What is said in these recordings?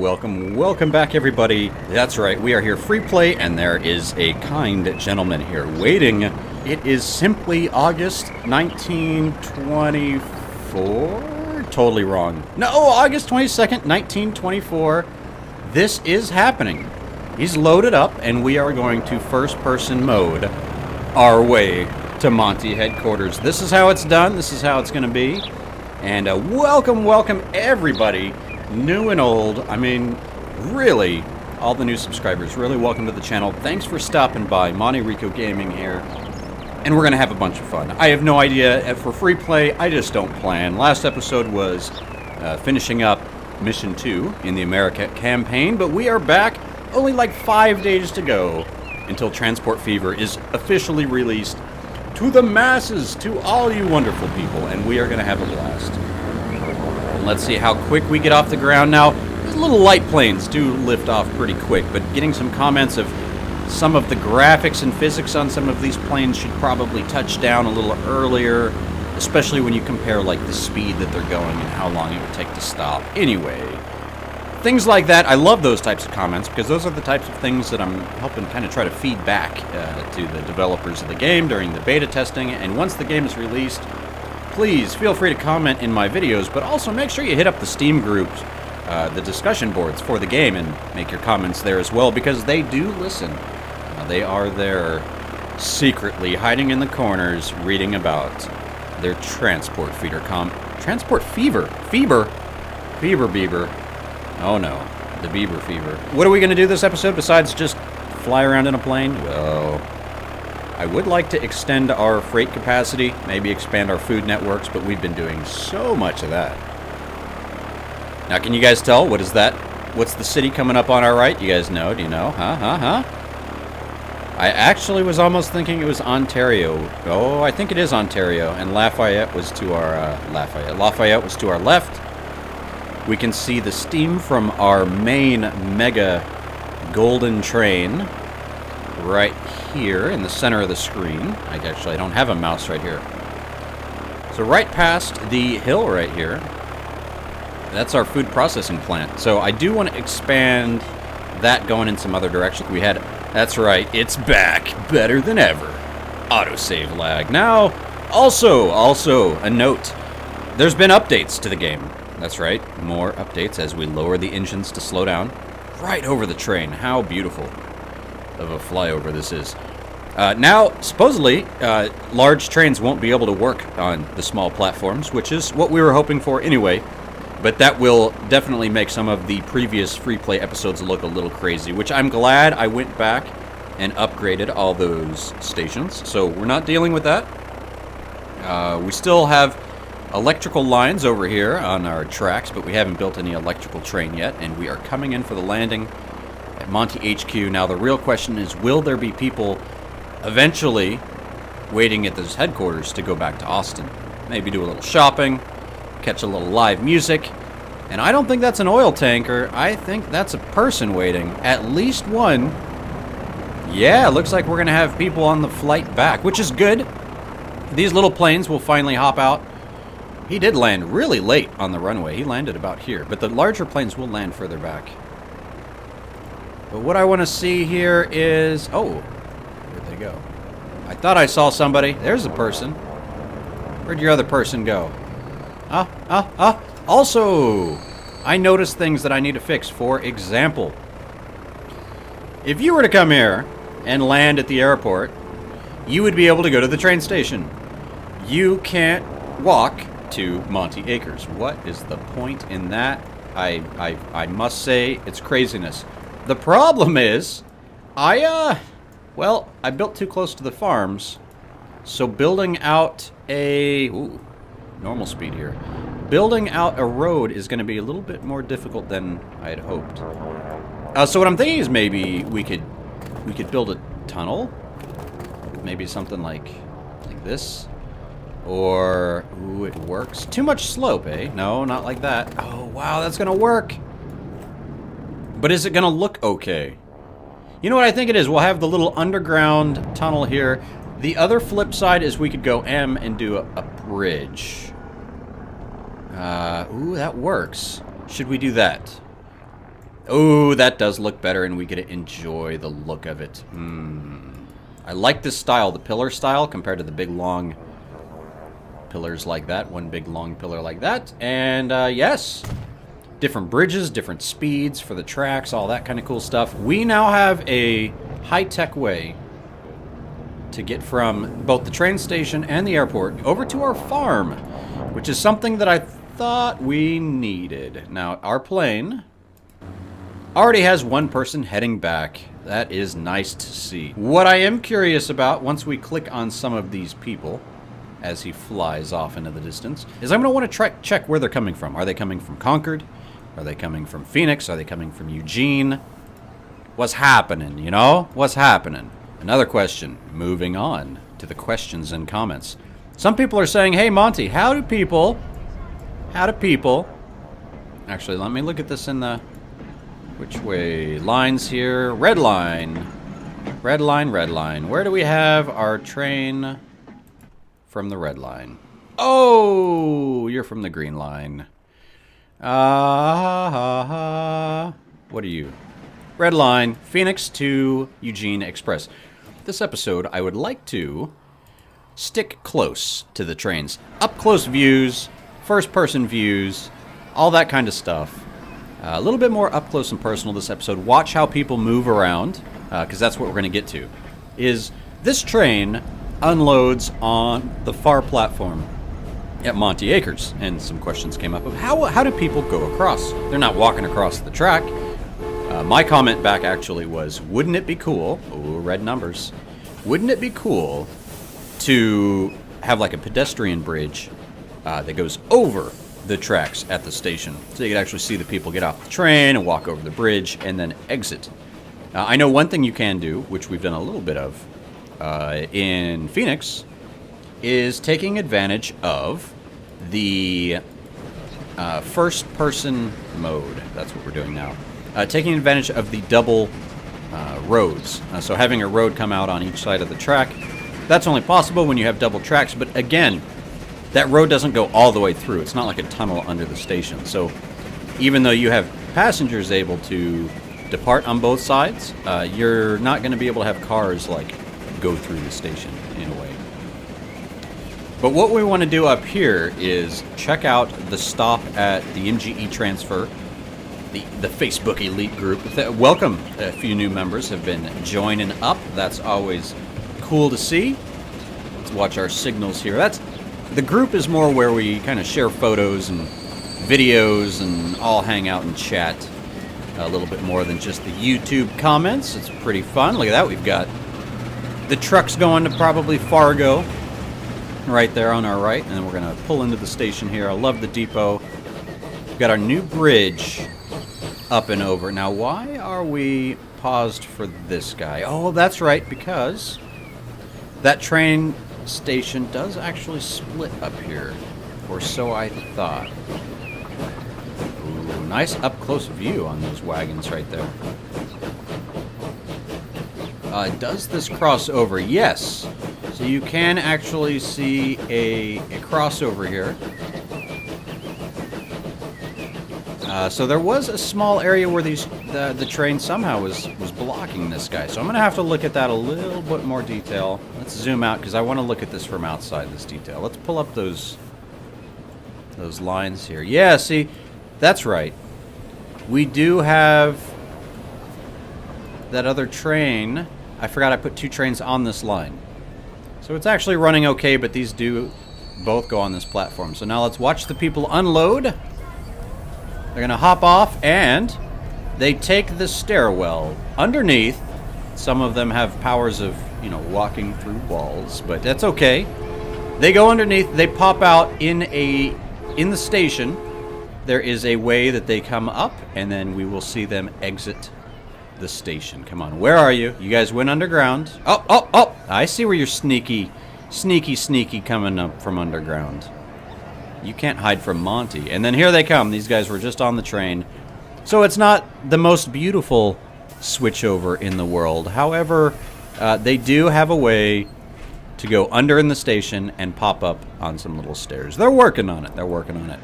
welcome back, everybody. That's right, we are here free play, and there is a kind gentleman here waiting. It is simply August 1924? Totally wrong. No, August 22nd, 1924. This is happening. He's loaded up, and we are going to first-person mode our way to Monte headquarters. This is how it's done. This is how it's going to be. And welcome, everybody, new and old. I mean, really, all the new subscribers, really welcome to the channel. Thanks for stopping by. Monte Rico Gaming here. And we're going to have a bunch of fun. I have no idea. For free play, I just don't plan. Last episode was finishing up Mission 2 in the America campaign, but we are back. Only like 5 days to go until Transport Fever is officially released to the masses, to all you wonderful people, and we are going to have a blast. And let's see how quick we get off the ground now. These little light planes do lift off pretty quick, but getting some comments of some of the graphics and physics on some of these planes should probably touch down a little earlier, especially when you compare like the speed that they're going and how long it would take to stop. Anyway, things like that. I love those types of comments because those are the types of things that I'm helping kind of try to feed back to the developers of the game during the beta testing. And once the game is released, please feel free to comment in my videos, but also make sure you hit up the Steam groups, the discussion boards for the game, and make your comments there as well, because they do listen. They are there secretly hiding in the corners reading about their Transport Fever Transport Fever? Fever Beaver. Oh no, the Bieber Fever. What are we going to do this episode besides just fly around in a plane? Well, I would like to extend our freight capacity, maybe expand our food networks, but we've been doing so much of that. Now, can you guys tell? What is that? What's the city coming up on our right? You guys know? Do you know? Huh? I actually was almost thinking it was Ontario. Oh, I think it is Ontario, and Lafayette was to our Lafayette was to our left. We can see the steam from our main mega golden train right here in the center of the screen. I don't have a mouse right here. So right past the hill right here, that's our food processing plant. So I do want to expand that going in some other direction. That's right, it's back, better than ever. Autosave lag. Now, also a note, there's been updates to the game. That's right, more updates as we lower the engines to slow down. Right over the train. How beautiful of a flyover this is. Now, supposedly, large trains won't be able to work on the small platforms, which is what we were hoping for anyway. But that will definitely make some of the previous free play episodes look a little crazy, which I'm glad I went back and upgraded all those stations. So we're not dealing with that. We still have electrical lines over here on our tracks, but we haven't built any electrical train yet, and we are coming in for the landing at Monte HQ. Now, the real question is, will there be people eventually waiting at this headquarters to go back to Austin? Maybe do a little shopping, catch a little live music, and I don't think that's an oil tanker. I think that's a person waiting. At least one. Yeah, looks like we're going to have people on the flight back, which is good. These little planes will finally hop out. He did land really late on the runway. He landed about here, but the larger planes will land further back. But what I want to see here is... Oh, where'd they go? I thought I saw somebody. There's a person. Where'd your other person go? Also, I noticed things that I need to fix. For example, if you were to come here and land at the airport, you would be able to go to the train station. You can't walk to Monte Acres. What is the point in that? I must say, it's craziness. The problem is, I built too close to the farms, so building out a... normal speed here. Building out a road is going to be a little bit more difficult than I had hoped. So what I'm thinking is maybe we could build a tunnel. Maybe something like this. Or, ooh, it works. Too much slope, eh? No, not like that. Oh, wow, that's going to work. But is it going to look okay? You know what I think it is? We'll have the little underground tunnel here. The other flip side is we could go M and do a bridge. Ooh, that works. Should we do that? Oh, that does look better, and we get to enjoy the look of it. I like this style, the pillar style, compared to the big, long pillars like that. One big, long pillar like that. And, yes, different bridges, different speeds for the tracks, all that kind of cool stuff. We now have a high-tech way to get from both the train station and the airport over to our farm, which is something that I thought we needed. Now, our plane already has one person heading back. That is nice to see. What I am curious about, once we click on some of these people, as he flies off into the distance, is I'm going to want to check where they're coming from. Are they coming from Concord? Are they coming from Phoenix? Are they coming from Eugene? What's happening, you know? What's happening? Another question. Moving on to the questions and comments. Some people are saying, hey, Monty, how do people... Actually, let me look at this in the... Which way? Lines here. Red line. Red line, red line. Where do we have our train from the red line? Oh, you're from the green line. What are you? Red line, Phoenix to Eugene Express. This episode, I would like to stick close to the trains. Up close views, first person views, all that kind of stuff. A little bit more up close and personal this episode. Watch how people move around, because that's what we're going to get to. Is this train unloads on the far platform at Monte Acres, and some questions came up of how do people go across? They're not walking across the track. My comment back actually was, wouldn't it be cool? Ooh, red numbers. Wouldn't it be cool to have like a pedestrian bridge that goes over the tracks at the station, so you could actually see the people get off the train and walk over the bridge and then exit. I know one thing you can do, which we've done a little bit of in Phoenix, is taking advantage of the first-person mode. That's what we're doing now. Taking advantage of the double roads. So having a road come out on each side of the track, that's only possible when you have double tracks, but again, that road doesn't go all the way through. It's not like a tunnel under the station. So even though you have passengers able to depart on both sides, you're not going to be able to have cars like go through the station in a way. But what we want to do up here is check out the stop at the MGE transfer, the Facebook elite group. Welcome, a few new members have been joining up. That's always cool to see. Let's watch our signals here. The group is more where we kind of share photos and videos and all hang out and chat a little bit more than just the YouTube comments. It's pretty fun. Look at that. We've got the trucks going to probably Fargo right there on our right, and then we're going to pull into the station here. I love the depot. We've got our new bridge up and over. Now, why are we paused for this guy? Oh, that's right, because that train station does actually split up here, or so I thought. Ooh, nice up close view on those wagons right there. Does this cross over? Yes. So you can actually see a crossover here. So there was a small area where the train somehow was blocking this guy. So I'm going to have to look at that a little bit more detail. Let's zoom out because I want to look at this from outside this detail. Let's pull up those lines here. Yeah, see, that's right. We do have that other train. I forgot I put two trains on this line. So it's actually running okay, but these do both go on this platform. So now let's watch the people unload. They're going to hop off, and they take the stairwell underneath. Some of them have powers of, walking through walls, but that's okay. They go underneath. They pop out in the station. There is a way that they come up, and then we will see them exit the station. Come on, where are you? You guys went underground. Oh! I see where you're sneaky coming up from underground. You can't hide from Monty. And then here they come. These guys were just on the train. So it's not the most beautiful switchover in the world. However, they do have a way to go under in the station and pop up on some little stairs. They're working on it.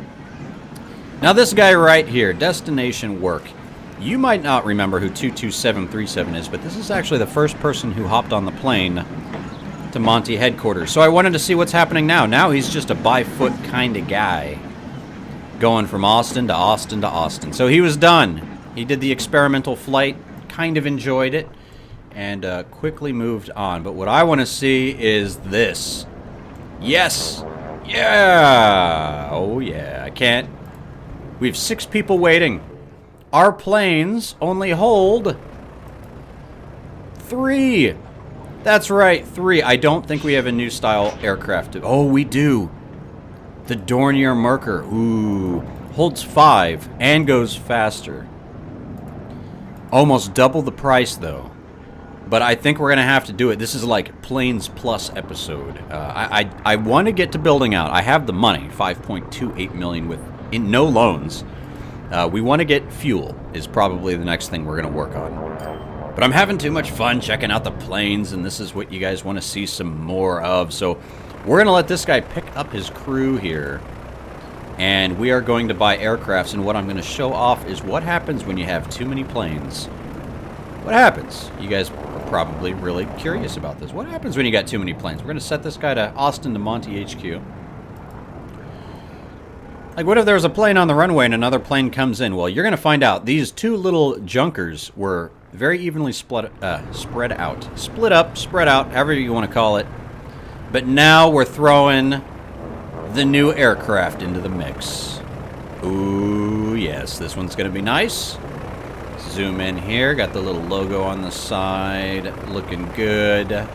Now this guy right here, destination work. You might not remember who 22737 is, but this is actually the first person who hopped on the plane to Monte headquarters. So I wanted to see what's happening now. Now he's just a by-foot kind of guy, going from Austin to Austin to Austin. So he was done. He did the experimental flight, kind of enjoyed it, and quickly moved on. But what I want to see is this. Yes! Yeah! Oh yeah, I can't. We have 6 people waiting. Our planes only hold 3. That's right, 3. I don't think we have a new style aircraft. Oh, we do. The Dornier Merker. Ooh. Holds 5 and goes faster. Almost double the price, though. But I think we're going to have to do it. This is like Planes Plus episode. I want to get to building out. I have the money, $5.28 million in no loans. We want to get fuel is probably the next thing we're going to work on. But I'm having too much fun checking out the planes, and this is what you guys want to see some more of. So we're going to let this guy pick up his crew here. And we are going to buy aircrafts, and what I'm going to show off is what happens when you have too many planes. What happens? You guys are probably really curious about this. What happens when you got too many planes? We're going to set this guy to Austin to Monte HQ. Like, what if there was a plane on the runway and another plane comes in? Well, you're going to find out. These 2 little junkers were very evenly spread out. Split up, spread out, however you want to call it. But now we're throwing the new aircraft into the mix. Ooh, yes, this one's going to be nice. Zoom in here. Got the little logo on the side. Looking good.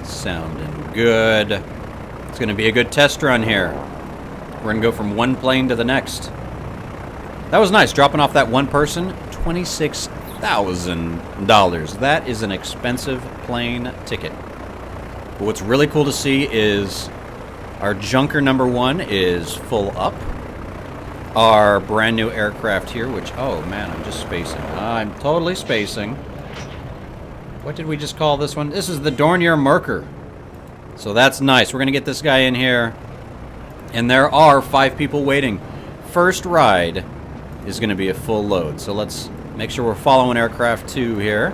Sounding good. It's going to be a good test run here. We're going to go from one plane to the next. That was nice. Dropping off that one person, $26,000. That is an expensive plane ticket. But what's really cool to see is our junker number 1 is full up. Our brand new aircraft here, which, oh man, I'm just spacing. I'm totally spacing. What did we just call this one? This is the Dornier Merker. So that's nice. We're going to get this guy in here. And there are 5 people waiting. First ride is going to be a full load. So let's make sure we're following aircraft 2 here.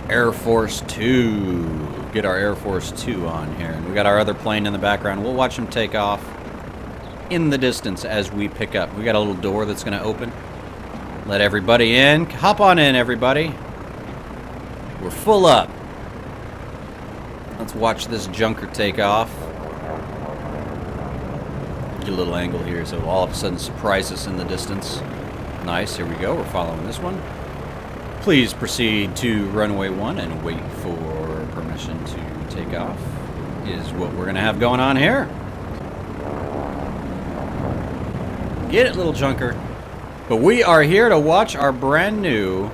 Air Force 2. Get our Air Force 2 on here. And we got our other plane in the background. We'll watch them take off in the distance as we pick up. We got a little door that's going to open. Let everybody in. Hop on in, everybody. We're full up. Let's watch this junker take off. Get a little angle here so all of a sudden surprise us in the distance. Nice, here we go. We're following this one. Please proceed to runway 1 and wait for permission to take off. Is what we're going to have going on here. Get it, little junker. But we are here to watch our brand new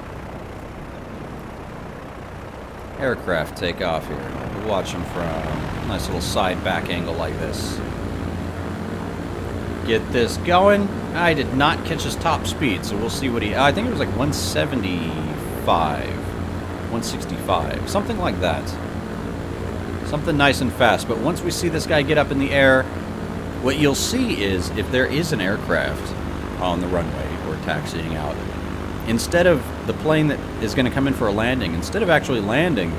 aircraft take off here. We'll watch them from a nice little side back angle like this. Get this going. I did not catch his top speed, so we'll see what he... I think it was like 175, 165, something like that. Something nice and fast. But once we see this guy get up in the air, what you'll see is if there is an aircraft on the runway or taxiing out, instead of the plane that is going to come in for a landing, instead of actually landing,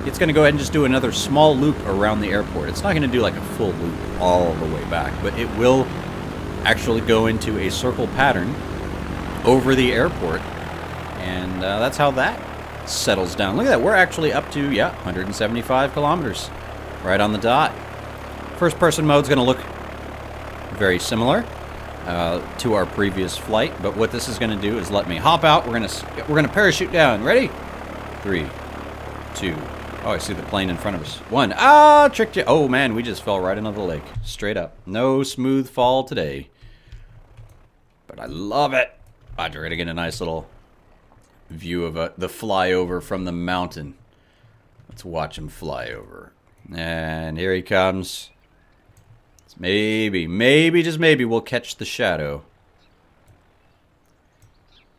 it's going to go ahead and just do another small loop around the airport. It's not going to do like a full loop all the way back, but it will actually go into a circle pattern over the airport, and that's how that settles down. Look at that. We're actually up to, 175 kilometers. Right on the dot. First person mode is going to look very similar to our previous flight, but what this is going to do is let me hop out. We're going to parachute down. Ready? 3, 2. Oh, I see the plane in front of us. 1. Ah, tricked you. Oh man, we just fell right into the lake. Straight up. No smooth fall today. But I love it. We're going to get a nice little view of the flyover from the mountain. Let's watch him fly over. And here he comes. Maybe, just maybe, we'll catch the shadow.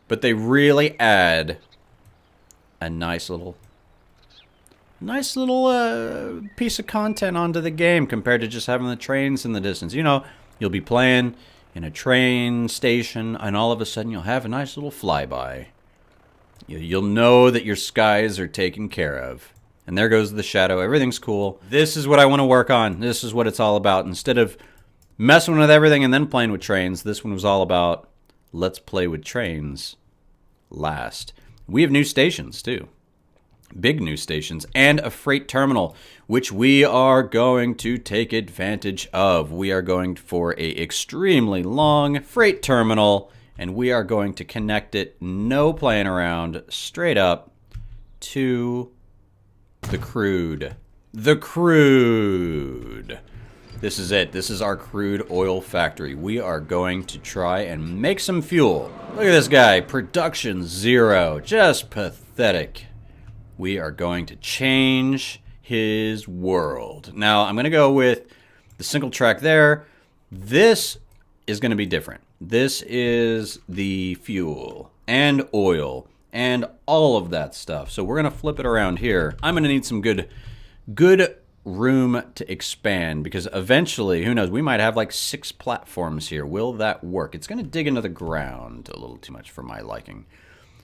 But they really add a nice little piece of content onto the game compared to just having the trains in the distance. You know, you'll be playing, in a train station, and all of a sudden you'll have a nice little flyby. You'll know that your skies are taken care of. And there goes the shadow. Everything's cool. This is what I want to work on. This is what it's all about. Instead of messing with everything and then playing with trains, this one was all about let's play with trains last. We have new stations, too. Big new stations. And a freight terminal, which we are going to take advantage of. We are going for a extremely long freight terminal, and we are going to connect it, no playing around, straight up to the crude. The crude. This is it. This is our crude oil factory. We are going to try and make some fuel. Look at this guy. Production 0. Just pathetic. We are going to change his world. Now, I'm going to go with the single track there. This is going to be different. This is the fuel and oil and all of that stuff. So we're going to flip it around here. I'm going to need some good room to expand, because eventually, who knows, we might have like 6 platforms here. Will that work? It's going to dig into the ground a little too much for my liking.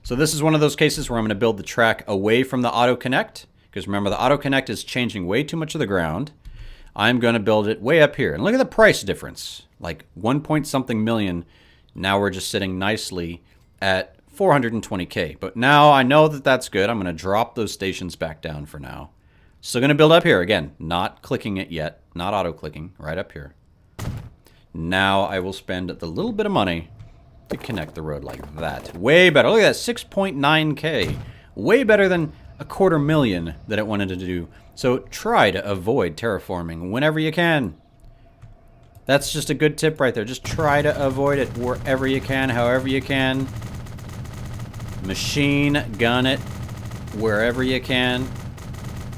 So this is one of those cases where I'm going to build the track away from the auto connect, because remember, the auto connect is changing way too much of the ground. I'm going to build it way up here. And look at the price difference. Like 1 point something million. Now we're just sitting nicely at 420K. But now I know that that's good. I'm going to drop those stations back down for now. Still going to build up here. Again, not clicking it yet. Not auto-clicking. Right up here. Now I will spend the little bit of money to connect the road like that. Way better. Look at that. 6.9K. Way better than $250,000 that it wanted to do. So try to avoid terraforming whenever you can. That's just a good tip right there. Just try to avoid it wherever you can, however you can. Machine gun it wherever you can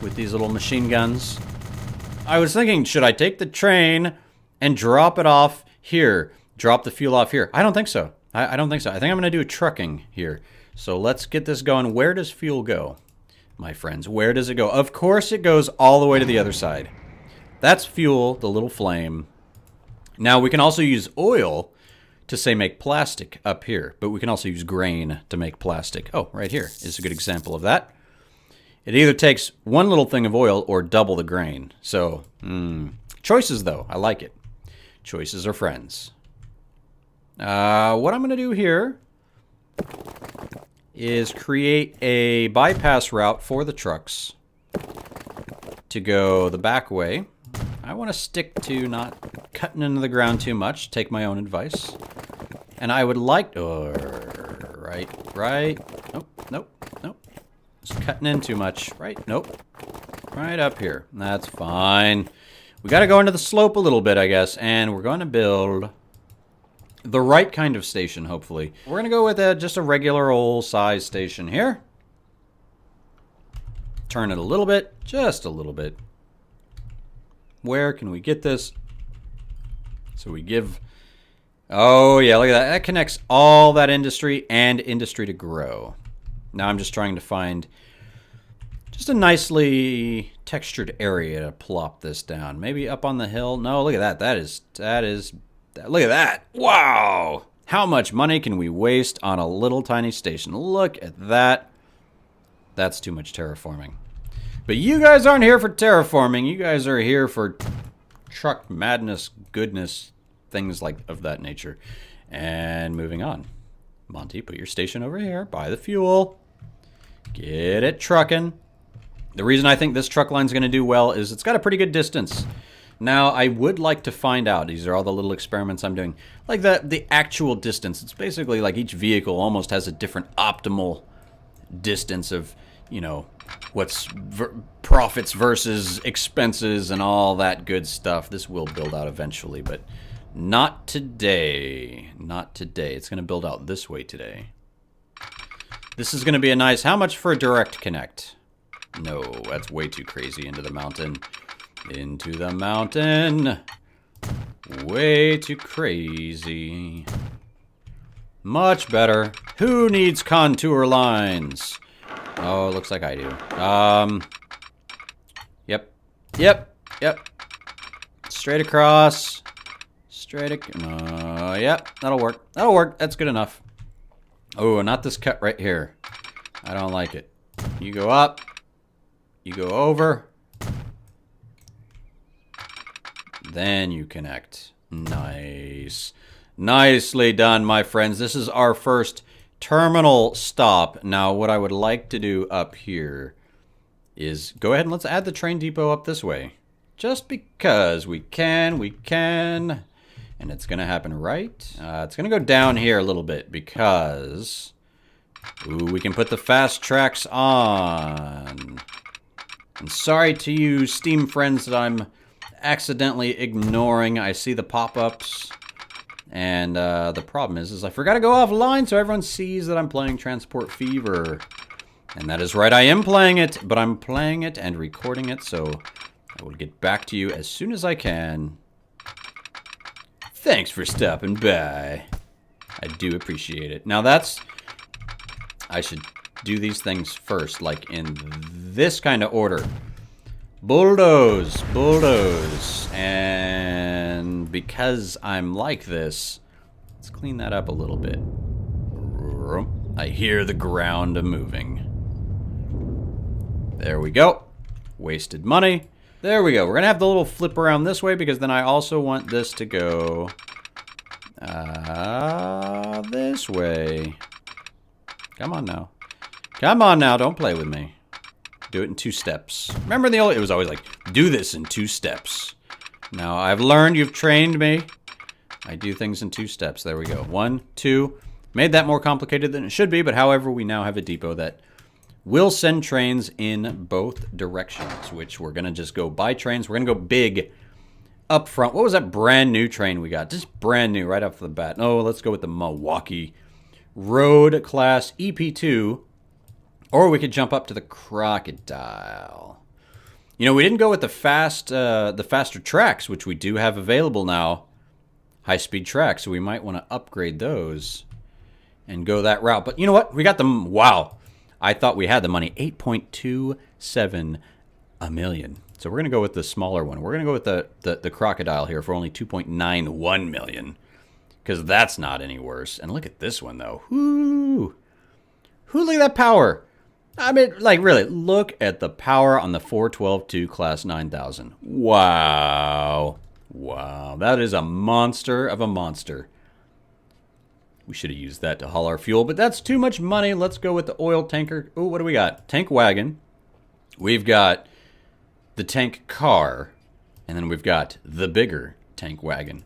with these little machine guns. I was thinking, should I take the train and drop it off here? Drop the fuel off here? I don't think so. I don't think so. I think I'm going to do trucking here. So let's get this going. Where does fuel go, my friends? Where does it go? Of course it goes all the way to the other side. That's fuel, the little flame. Now we can also use oil to, say, make plastic up here. But we can also use grain to make plastic. Oh, right here is a good example of that. It either takes one little thing of oil or double the grain. So, choices, though. I like it. Choices are friends. What I'm going to do here is create a bypass route for the trucks to go the back way. I want to stick to not cutting into the ground too much. Take my own advice. And I would like... right. Nope. Just cutting in too much. Right, nope. Right up here. That's fine. We got to go into the slope a little bit, I guess. And we're going to build the right kind of station, hopefully. We're going to go with just a regular old size station here. Turn it a little bit. Just a little bit. Where can we get this? So we give... Oh, yeah, look at that. That connects all that industry and industry to grow. Now I'm just trying to find just a nicely textured area to plop this down. Maybe up on the hill. No, look at that. That is... Look at that. Wow. How much money can we waste on a little tiny station? Look at that. That's too much terraforming. But you guys aren't here for terraforming. You guys are here for truck madness, goodness, things like of that nature. And moving on. Monty, put your station over here. Buy the fuel. Get it trucking. The reason I think this truck line's going to do well is it's got a pretty good distance. Now, I would like to find out, these are all the little experiments I'm doing, like the actual distance. It's basically like each vehicle almost has a different optimal distance of, you know, what's profits versus expenses and all that good stuff. This will build out eventually, but not today. Not today. It's going to build out this way today. This is going to be a nice... How much for a direct connect? No, that's way too crazy. Into the mountain. Into the mountain. Way too crazy. Much better. Who needs contour lines? Oh, looks like I do. Yep. Straight across. Straight. Yep, that'll work. That'll work. That's good enough. Oh, not this cut right here. I don't like it. You go up. You go over. Then you connect. Nice. Nicely done, my friends. This is our first terminal stop. Now, what I would like to do up here is go ahead and let's add the train depot up this way. Just because we can. And it's going to happen right. It's going to go down here a little bit because we can put the fast tracks on. And sorry to you Steam friends that I'm accidentally ignoring. I see the pop-ups. And the problem is I forgot to go offline so everyone sees that I'm playing Transport Fever. And that is right, I am playing it, but I'm playing it and recording it, so I will get back to you as soon as I can. Thanks for stopping by. I do appreciate it. Now I should do these things first, like in this kind of order. Bulldoze, bulldoze. And because I'm like this, let's clean that up a little bit. I hear the ground moving. There we go. Wasted money. There we go. We're going to have the little flip around this way because then I also want this to go this way. Come on now. Come on now. Don't play with me. Do it in 2 steps. Remember it was always like, do this in 2 steps. Now, I've learned, you've trained me. I do things in 2 steps. There we go. 1, 2. Made that more complicated than it should be, but however, we now have a depot that will send trains in both directions, which we're going to just go buy trains. We're going to go big up front. What was that brand new train we got? Just brand new right off the bat. Oh, let's go with the Milwaukee Road Class EP2. Or we could jump up to the Crocodile. You know, we didn't go with the faster tracks, which we do have available now. High-speed tracks, so we might want to upgrade those and go that route. But you know what? We got them. Wow. I thought we had the money. 8.27 million. So we're going to go with the smaller one. We're going to go with the Crocodile here for only 2.91 million. Because that's not any worse. And look at this one, though. Whoo! Look at that power. I mean, like, really, look at the power on the 412-2 Class 9000. Wow. Wow. That is a monster of a monster. We should have used that to haul our fuel, but that's too much money. Let's go with the oil tanker. Oh, what do we got? Tank wagon. We've got the tank car. And then we've got the bigger tank wagon.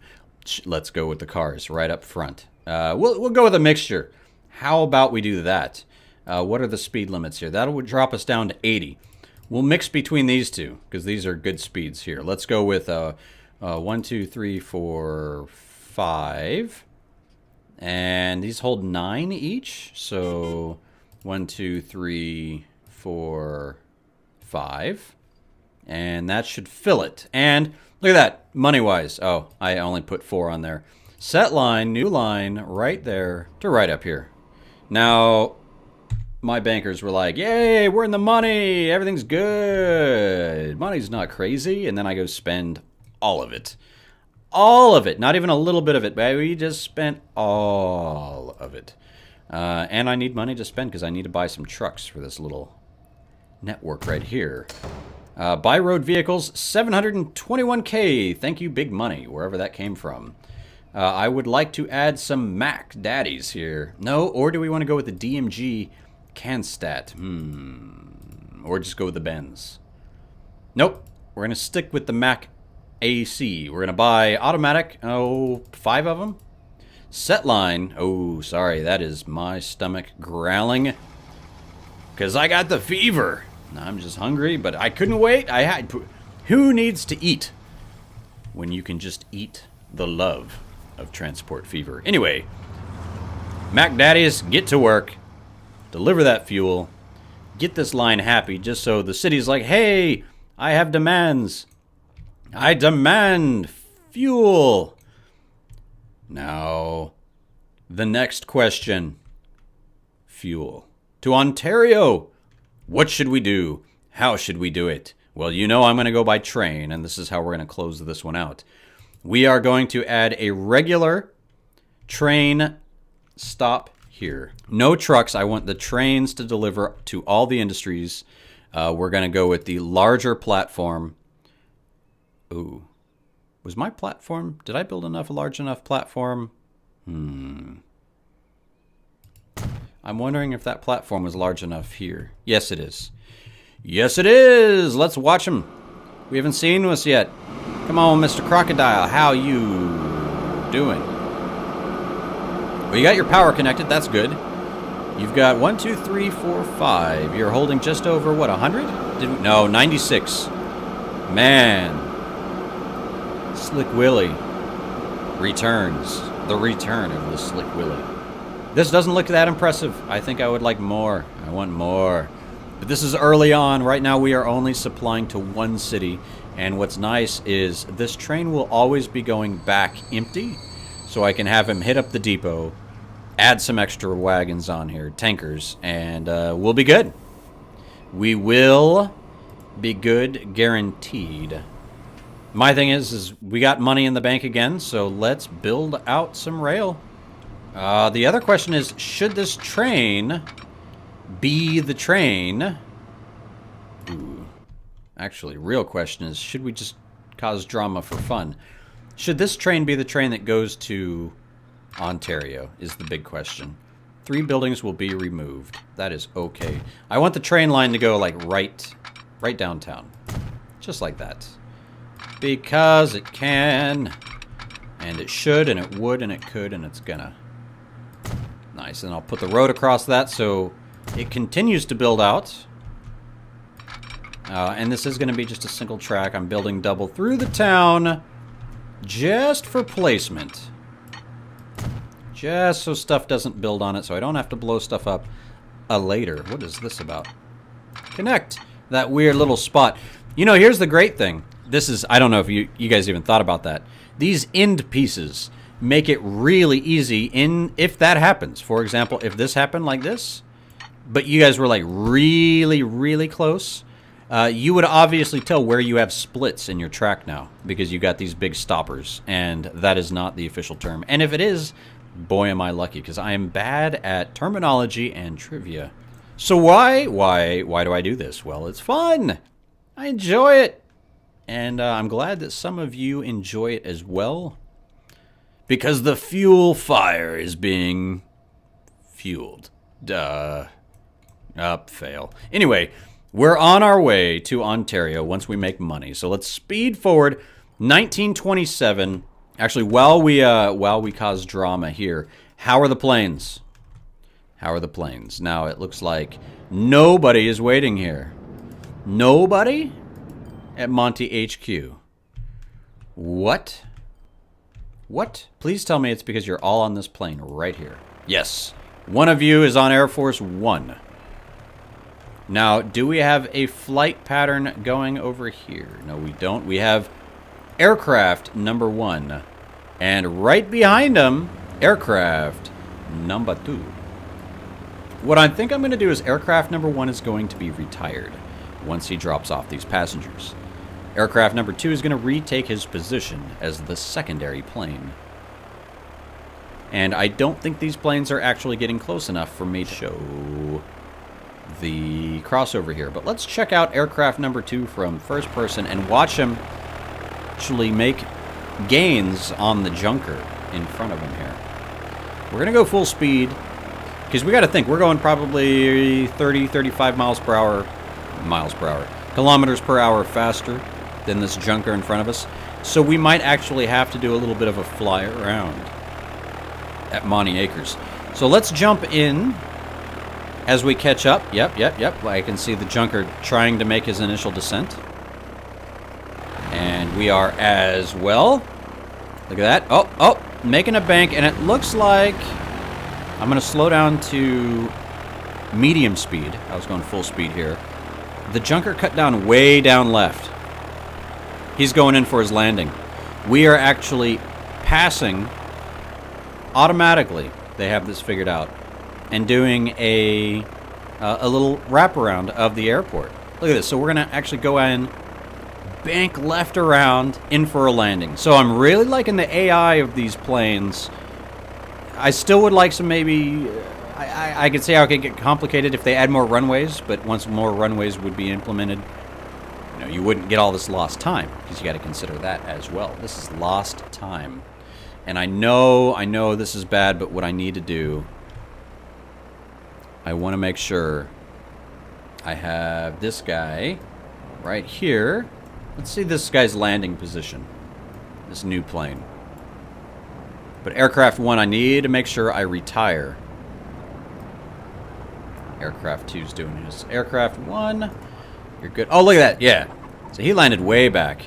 Let's go with the cars right up front. We'll go with a mixture. How about we do that? What are the speed limits here? That would drop us down to 80. We'll mix between these two because these are good speeds here. Let's go with 1, 2, 3, 4, 5. And these hold 9 each. So 1, 2, 3, 4, 5. And that should fill it. And look at that, money-wise. Oh, I only put 4 on there. Set line, new line, right there to right up here. Now, my bankers were like, yay, we're in the money. Everything's good. Money's not crazy. And then I go spend all of it. All of it. Not even a little bit of it, baby. We just spent all of it. And I need money to spend because I need to buy some trucks for this little network right here. Buy road vehicles, 721K. Thank you, big money, wherever that came from. I would like to add some Mac Daddies here. No, or do we want to go with the DMG Canstat? Or just go with the Benz? Nope. We're going to stick with the Mac AC. We're going to buy automatic. 5 of them. Set line. Oh, sorry. That is my stomach growling. Because I got the fever. I'm just hungry, but I couldn't wait. Who needs to eat when you can just eat the love of Transport Fever? Anyway, Mac Daddies, get to work. Deliver that fuel. Get this line happy just so the city's like, hey, I have demands. I demand fuel. Now, the next question. Fuel. To Ontario. What should we do? How should we do it? Well, you know I'm going to go by train, and this is how we're going to close this one out. We are going to add a regular train stop here. No trucks. I want the trains to deliver to all the industries. We're going to go with the larger platform. Ooh. Was my platform... Did I build a large enough platform? I'm wondering if that platform was large enough here. Yes, it is. Yes, it is! Let's watch him. We haven't seen this yet. Come on, Mr. Crocodile. How you doing? Well, you got your power connected. That's good. You've got 1, 2, 3, 4, 5. You're holding just over, what, 100? No, 96. Man. Slick Willy returns. The return of the Slick Willy. This doesn't look that impressive. I think I would like more. I want more. But this is early on. Right now we are only supplying to one city. And what's nice is this train will always be going back empty. So I can have him hit up the depot, add some extra wagons on here, tankers, and we'll be good. We will be good, guaranteed. My thing is we got money in the bank again, so let's build out some rail. The other question is, should this train be the train? Ooh. Actually, real question is, should we just cause drama for fun? Should this train be the train that goes to Ontario is the big question. 3 buildings will be removed. That is okay. I want the train line to go like right downtown. Just like that. Because it can, and it should, and it would, and it could, and it's gonna. Nice, and I'll put the road across that so it continues to build out. And this is gonna be just a single track. I'm building double through the town just for placement. Just so stuff doesn't build on it, so I don't have to blow stuff up later. What is this about? Connect that weird little spot. You know, here's the great thing. This is, I don't know if you guys even thought about that. These end pieces make it really easy if that happens. For example, if this happened like this, but you guys were like really, really close, you would obviously tell where you have splits in your track now because you got these big stoppers, and that is not the official term. And if it is, boy, am I lucky because I am bad at terminology and trivia. So why do I do this? Well, it's fun. I enjoy it. And I'm glad that some of you enjoy it as well. Because the fuel fire is being fueled. Fail. Anyway, we're on our way to Ontario once we make money. So let's speed forward. 1927. Actually, while we cause drama here, how are the planes? How are the planes? Now, it looks like nobody is waiting here. Nobody? At Monte HQ. What? What? Please tell me it's because you're all on this plane right here. Yes. One of you is on Air Force One. Now, do we have a flight pattern going over here? No, we don't. We have aircraft number 1. And right behind him, aircraft number 2. What I think I'm going to do is aircraft number 1 is going to be retired once he drops off these passengers. Aircraft number 2 is going to retake his position as the secondary plane. And I don't think these planes are actually getting close enough for me to show the crossover here. But let's check out aircraft number 2 from first person and watch him actually make gains on the junker in front of him here. We're going to go full speed because we got to think we're going probably 35 miles per hour, kilometers per hour faster than this junker in front of us. So we might actually have to do a little bit of a fly around at Monte Acres. So let's jump in as we catch up. Yep. I can see the junker trying to make his initial descent. And we are as well. Look at that. Oh, making a bank. And it looks like I'm going to slow down to medium speed. I was going full speed here. The junker cut down way down left. He's going in for his landing. We are actually passing automatically. They have this figured out. And doing a little wraparound of the airport. Look at this. So we're going to actually go in bank left around, in for a landing. So I'm really liking the AI of these planes. I still would like some maybe... I could say how it could get complicated if they add more runways, but once more runways would be implemented, you know, you wouldn't get all this lost time, because you got to consider that as well. This is lost time. And I know this is bad, but what I need to do, I want to make sure I have this guy right here. Let's see this guy's landing position. This new plane. But aircraft 1, I need to make sure I retire. Aircraft 2's doing his. Aircraft 1, you're good. Oh, look at that. Yeah. So he landed way back.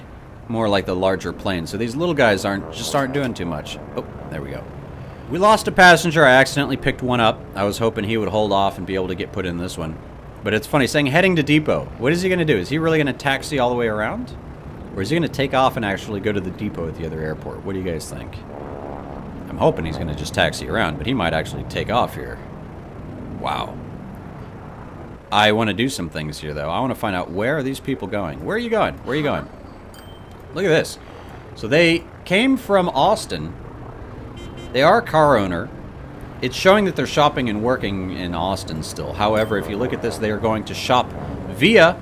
More like the larger plane. So these little guys aren't doing too much. Oh, there we go. We lost a passenger. I accidentally picked one up. I was hoping he would hold off and be able to get put in this one. But it's funny, saying heading to depot. What is he going to do? Is he really going to taxi all the way around? Or is he going to take off and actually go to the depot at the other airport? What do you guys think? I'm hoping he's going to just taxi around, but he might actually take off here. Wow. I want to do some things here, though. I want to find out, where are these people going? Where are you going? Where are you going? Look at this. So they came from Austin. They are a car owner. It's showing that they're shopping and working in Austin still. However, if you look at this, they are going to shop via...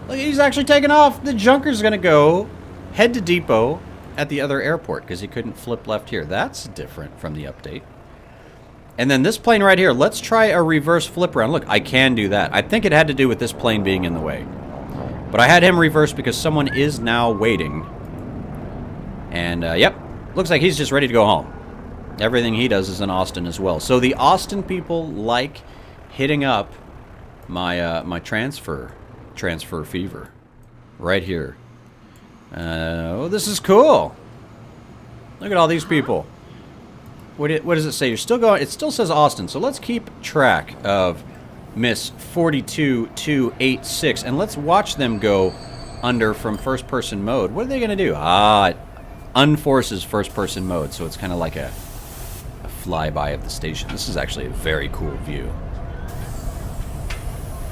Look, he's actually taking off. The junker's going to go head to depot at the other airport because he couldn't flip left here. That's different from the update. And then this plane right here, let's try a reverse flip around. Look, I can do that. I think it had to do with this plane being in the way. But I had him reverse because someone is now waiting. And, yep, looks like he's just ready to go home. Everything he does is in Austin as well. So the Austin people like hitting up my my transfer fever right here. Oh, this is cool. Look at all these people. What does it say? You're still going. It still says Austin. So let's keep track of Miss 42286 and let's watch them go under from first person mode. What are they going to do? It unforces first person mode, so it's kind of like a flyby of the station. This is actually a very cool view.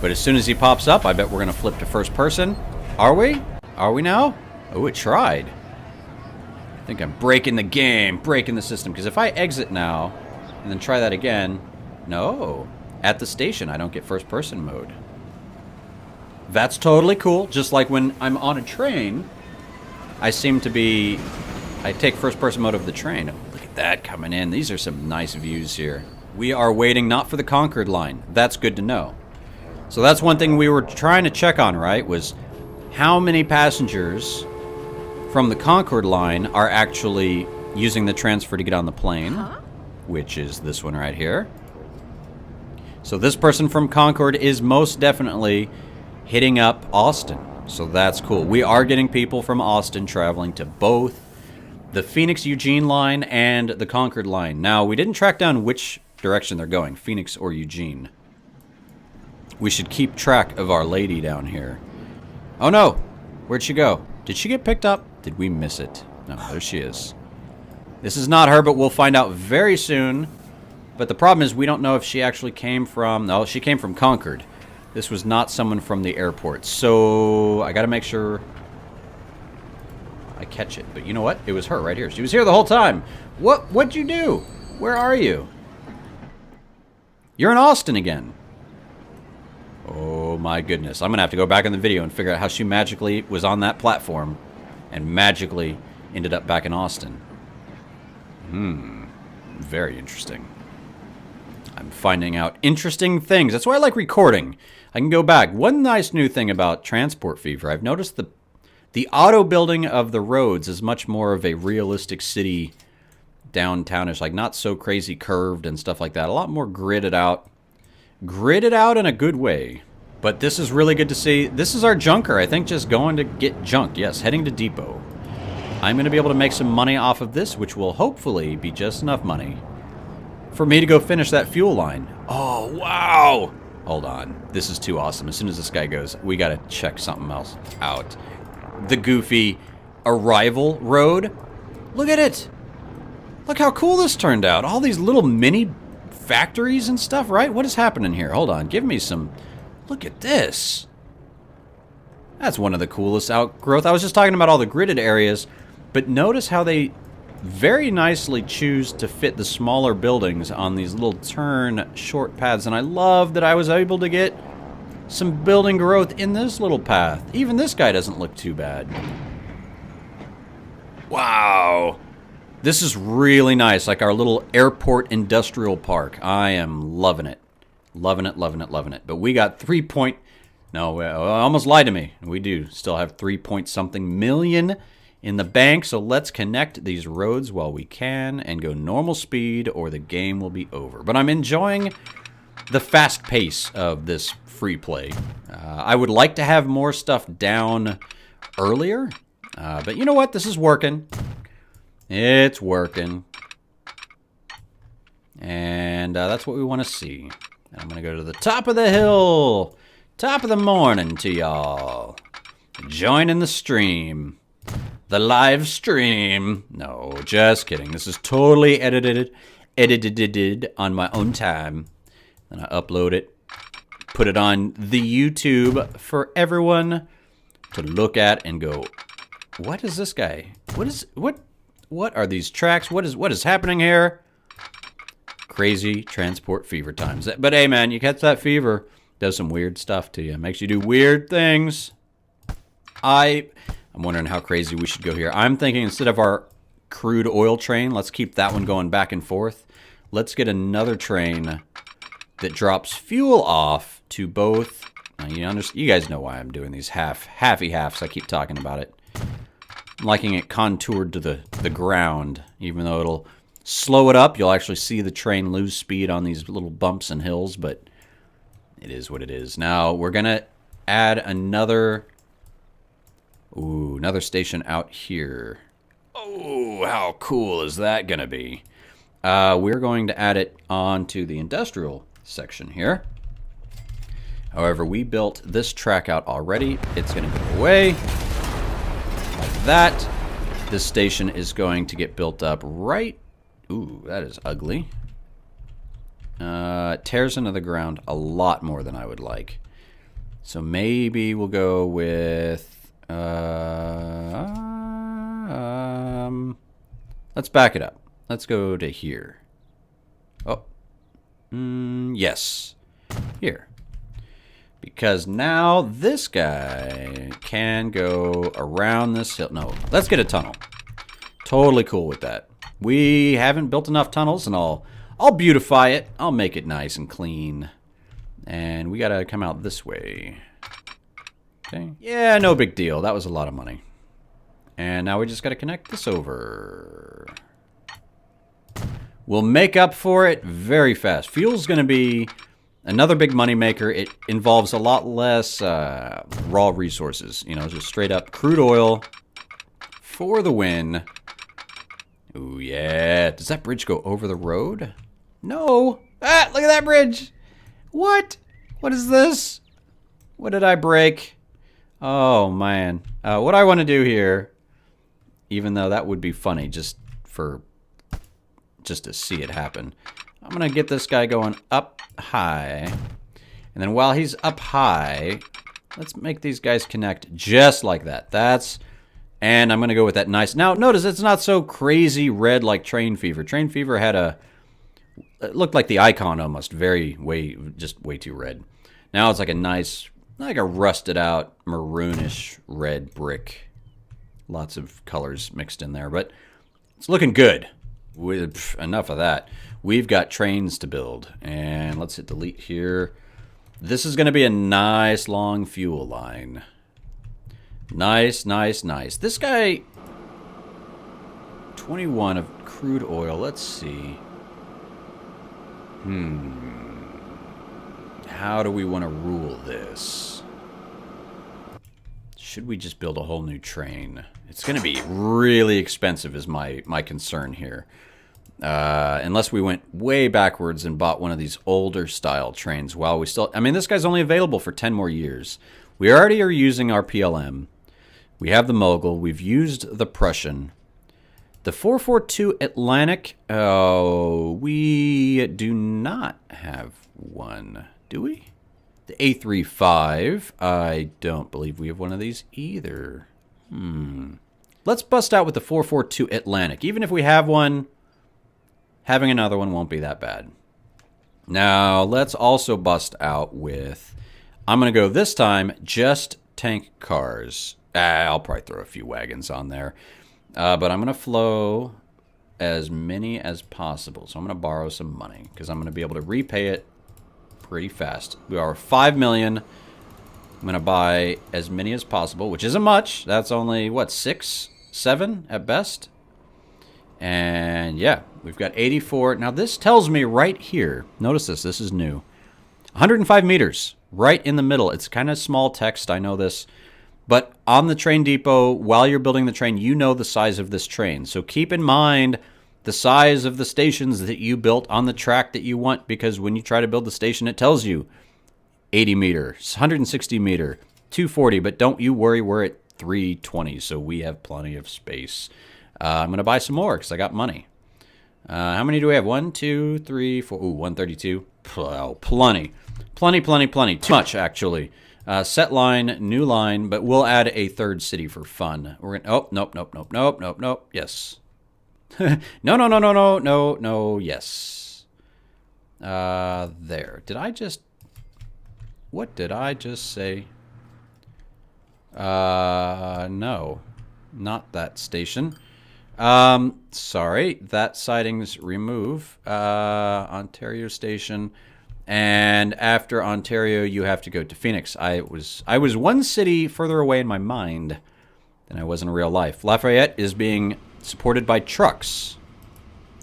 But as soon as he pops up, I bet we're going to flip to first person. Are we? Are we now? Oh, it tried. I think I'm breaking the game, breaking the system. Because if I exit now and then try that again, no. At the station, I don't get first person mode. That's totally cool. Just like when I'm on a train, I take first person mode of the train. Look at that coming in. These are some nice views here. We are waiting not for the Concord line. That's good to know. So that's one thing we were trying to check on, right? Was how many passengers from the Concord line are actually using the transfer to get on the plane, which is this one right here. So this person from Concord is most definitely hitting up Austin. So that's cool. We are getting people from Austin traveling to both the Phoenix-Eugene line and the Concord line. Now, we didn't track down which direction they're going, Phoenix or Eugene. We should keep track of our lady down here. Oh no! Where'd she go? Did she get picked up? Did we miss it? No, there she is. This is not her, but we'll find out very soon. But the problem is we don't know if she actually came from... No, she came from Concord. This was not someone from the airport. So I gotta make sure I catch it. But you know what? It was her right here. She was here the whole time. What'd you do? Where are you? You're in Austin again. Oh my goodness. I'm gonna have to go back in the video and figure out how she magically was on that platform and magically ended up back in Austin. Very interesting. I'm finding out interesting things. That's why I like recording. I can go back. One nice new thing about Transport Fever, I've noticed the auto building of the roads is much more of a realistic city downtownish, like not so crazy curved and stuff like that. A lot more gridded out. Gridded out in a good way. But this is really good to see. This is our junker, I think, just going to get junked. Yes, heading to depot. I'm going to be able to make some money off of this, which will hopefully be just enough money for me to go finish that fuel line. Oh, wow! Hold on. This is too awesome. As soon as this guy goes, we got to check something else out. The goofy arrival road. Look at it! Look how cool this turned out. All these little mini factories and stuff, right? What is happening here? Hold on. Give me some... Look at this. That's one of the coolest outgrowth. I was just talking about all the gridded areas, but notice how they very nicely choose to fit the smaller buildings on these little turn short paths. And I love that I was able to get some building growth in this little path. Even this guy doesn't look too bad. Wow. This is really nice, like our little airport industrial park. I am loving it. Loving it, loving it, loving it. But we got No, almost lied to me. We do still have 3-point-something million in the bank, so let's connect these roads while we can and go normal speed or the game will be over. But I'm enjoying the fast pace of this free play. I would like to have more stuff down earlier, but you know what? This is working. It's working. And that's what we want to see. And I'm going to go to the top of the hill. Top of the morning to y'all. Joining the stream. The live stream. No, just kidding. This is totally edited on my own time. Then I upload it. Put it on the YouTube for everyone to look at and go, what is this guy? What are these tracks? What is happening here? Crazy transport fever times. But hey man, you catch that fever, does some weird stuff to you. Makes you do weird things. I'm wondering how crazy we should go here. I'm thinking instead of our crude oil train, let's keep that one going back and forth. Let's get another train that drops fuel off to both. You guys know why I'm doing these halfy halves. I keep talking about it. I'm liking it contoured to the ground, even though it'll slow it up. You'll actually see the train lose speed on these little bumps and hills, but it is what it is. Now we're gonna add another station out here. Oh, how cool is that gonna be? We're going to add it onto the industrial section here. However, we built this track out already. It's gonna go away like that. This station is going to get built up right. Ooh, that is ugly. It tears into the ground a lot more than I would like. So maybe we'll go with... let's back it up. Let's go to here. Oh. Yes. Here. Because now this guy can go around this hill. No, let's get a tunnel. Totally cool with that. We haven't built enough tunnels, and I'll beautify it. I'll make it nice and clean. And we gotta come out this way. Okay. Yeah, no big deal. That was a lot of money. And now we just gotta connect this over. We'll make up for it very fast. Fuel's gonna be another big money maker. It involves a lot less raw resources. You know, just straight up crude oil for the win. Ooh, yeah. Does that bridge go over the road? No. Ah, look at that bridge. What? What is this? What did I break? Oh, man. What I want to do here, even though that would be funny just to see it happen, I'm going to get this guy going up high. And then while he's up high, let's make these guys connect just like that. And I'm going to go with that nice... Now, notice it's not so crazy red like Train Fever. Train Fever had it looked like the icon almost. Just way too red. Now it's like a nice, like a rusted out maroonish red brick. Lots of colors mixed in there, but it's looking good. Enough of that. We've got trains to build. And let's hit delete here. This is going to be a nice long fuel line. Nice, nice, nice. This guy, 21 of crude oil. Let's see. How do we want to rule this? Should we just build a whole new train? It's going to be really expensive is my concern here. Unless we went way backwards and bought one of these older style trains while we still... I mean, this guy's only available for 10 more years. We already are using our PLM. We have the Mogul. We've used the Prussian. The 442 Atlantic. Oh, we do not have one. Do we? The A35. I don't believe we have one of these either. Let's bust out with the 442 Atlantic. Even if we have one, having another one won't be that bad. Now, let's also bust out with... I'm going to go this time just tank cars. I'll probably throw a few wagons on there. But I'm going to flow as many as possible. So I'm going to borrow some money because I'm going to be able to repay it pretty fast. We are 5 million. I'm going to buy as many as possible, which isn't much. That's only, what, 6, 7 at best? And yeah, we've got 84. Now this tells me right here, notice this is new. 105 meters, right in the middle. It's kind of small text, I know this. But on the train depot, while you're building the train, you know the size of this train. So keep in mind the size of the stations that you built on the track that you want, because when you try to build the station, it tells you 80 meters, 160 meter, 240, but don't you worry, we're at 320, so we have plenty of space. I'm going to buy some more because I got money. How many do we have? 1, 2, 3, 4, 132. Oh, plenty. Plenty. Too much, actually. Set line, new line, but we'll add a third city for fun. We're gonna, nope. Yes. No, yes. There. What did I just say? No. Not that station. Sorry. That siding's remove. Ontario station. And after Ontario, you have to go to Phoenix. I was one city further away in my mind than I was in real life. Lafayette is being supported by trucks.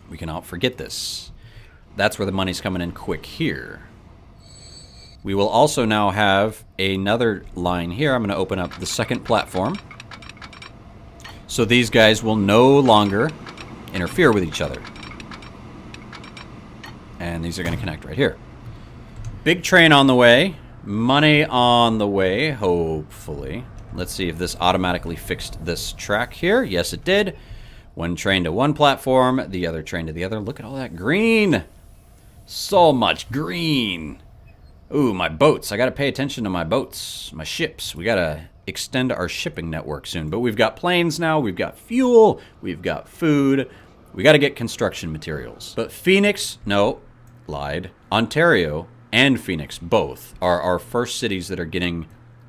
We cannot forget this. That's where the money's coming in quick here. We will also now have another line here. I'm going to open up the second platform. So these guys will no longer interfere with each other. And these are going to connect right here. Big train on the way. Money on the way, hopefully. Let's see if this automatically fixed this track here. Yes, it did. One train to one platform, the other train to the other. Look at all that green. So much green. Ooh, my boats. I got to pay attention to my boats, my ships. We got to extend our shipping network soon. But we've got planes now. We've got fuel. We've got food. We got to get construction materials. But Phoenix, no, lied. Ontario and Phoenix, both, are our first cities that are getting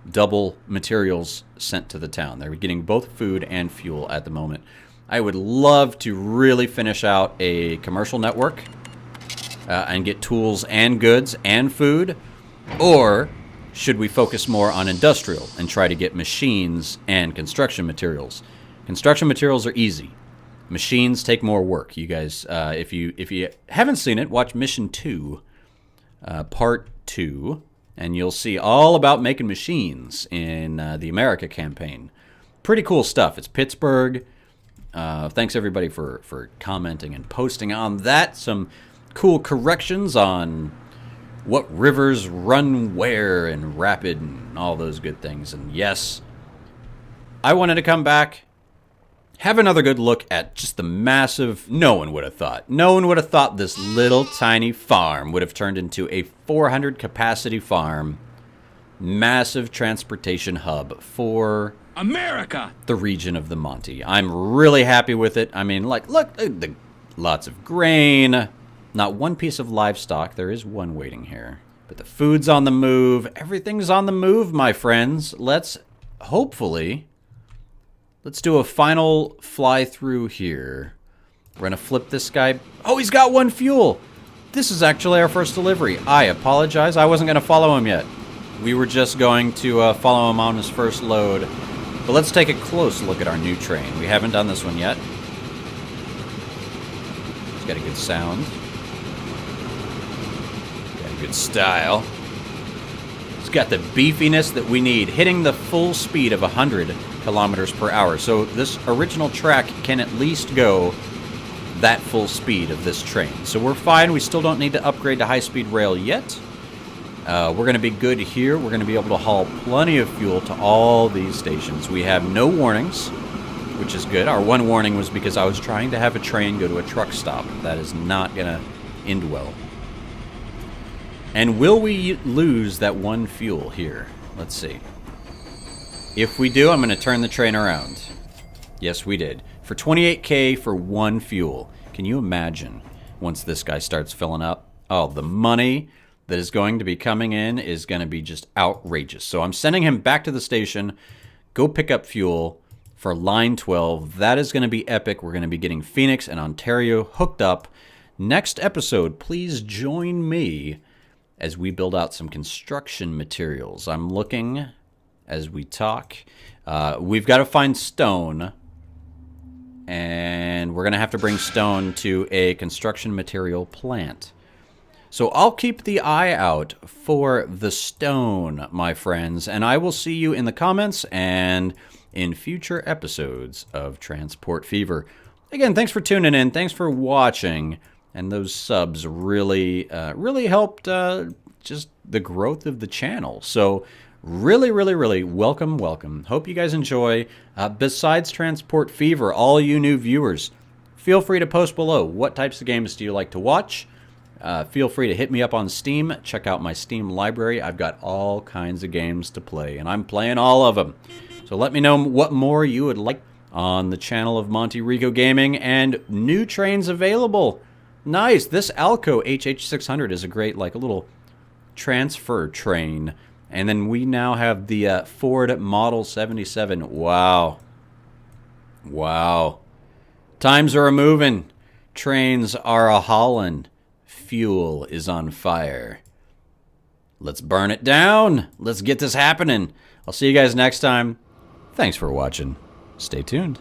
double materials sent to the town. They're getting both food and fuel at the moment. I would love to really finish out a commercial network and get tools and goods and food. Or should we focus more on industrial and try to get machines and construction materials? Construction materials are easy. Machines take more work. You guys, if you haven't seen it, watch Mission 2. Part 2, and you'll see all about making machines in the America campaign. Pretty cool stuff. It's Pittsburgh. Thanks everybody for commenting and posting on that. Some cool corrections on what rivers run where and rapid and all those good things. And yes, I wanted to come back, have another good look at just the massive... No one would have thought this little tiny farm would have turned into a 400 capacity farm. Massive transportation hub for... America! The region of the Monte. I'm really happy with it. I mean, like, look, lots of grain. Not one piece of livestock. There is one waiting here. But the food's on the move. Everything's on the move, my friends. Let's do a final fly through here. We're going to flip this guy. Oh, he's got one fuel. This is actually our first delivery. I apologize. I wasn't going to follow him yet. We were just going to follow him on his first load. But let's take a close look at our new train. We haven't done this one yet. It's got a good sound. Got a good style. It's got the beefiness that we need, hitting the full speed of 100 kilometers per hour. So this original track can at least go that full speed of this train. So we're fine. We still don't need to upgrade to high-speed rail yet. We're going to be good here. We're going to be able to haul plenty of fuel to all these stations. We have no warnings, which is good. Our one warning was because I was trying to have a train go to a truck stop. That is not going to end well. And will we lose that one fuel here? Let's see. If we do, I'm going to turn the train around. Yes, we did. For 28K for one fuel. Can you imagine once this guy starts filling up? Oh, the money that is going to be coming in is going to be just outrageous. So I'm sending him back to the station. Go pick up fuel for line 12. That is going to be epic. We're going to be getting Phoenix and Ontario hooked up. Next episode, please join me as we build out some construction materials. I'm looking as we talk. We've got to find stone, and we're going to have to bring stone to a construction material plant. So I'll keep the eye out for the stone, my friends, and I will see you in the comments and in future episodes of Transport Fever. Again, thanks for tuning in. Thanks for watching. And those subs really helped just the growth of the channel. So really, welcome. Hope you guys enjoy. Besides Transport Fever, all you new viewers, feel free to post below. What types of games do you like to watch? Feel free to hit me up on Steam. Check out my Steam library. I've got all kinds of games to play, and I'm playing all of them. So let me know what more you would like on the channel of Monty Rico Gaming, and new trains available. Nice. This Alco HH600 is a great, like a little transfer train. And then we now have the Ford Model 77. Wow. Times are a-moving. Trains are a-haulin'. Fuel is on fire. Let's burn it down. Let's get this happening. I'll see you guys next time. Thanks for watching. Stay tuned.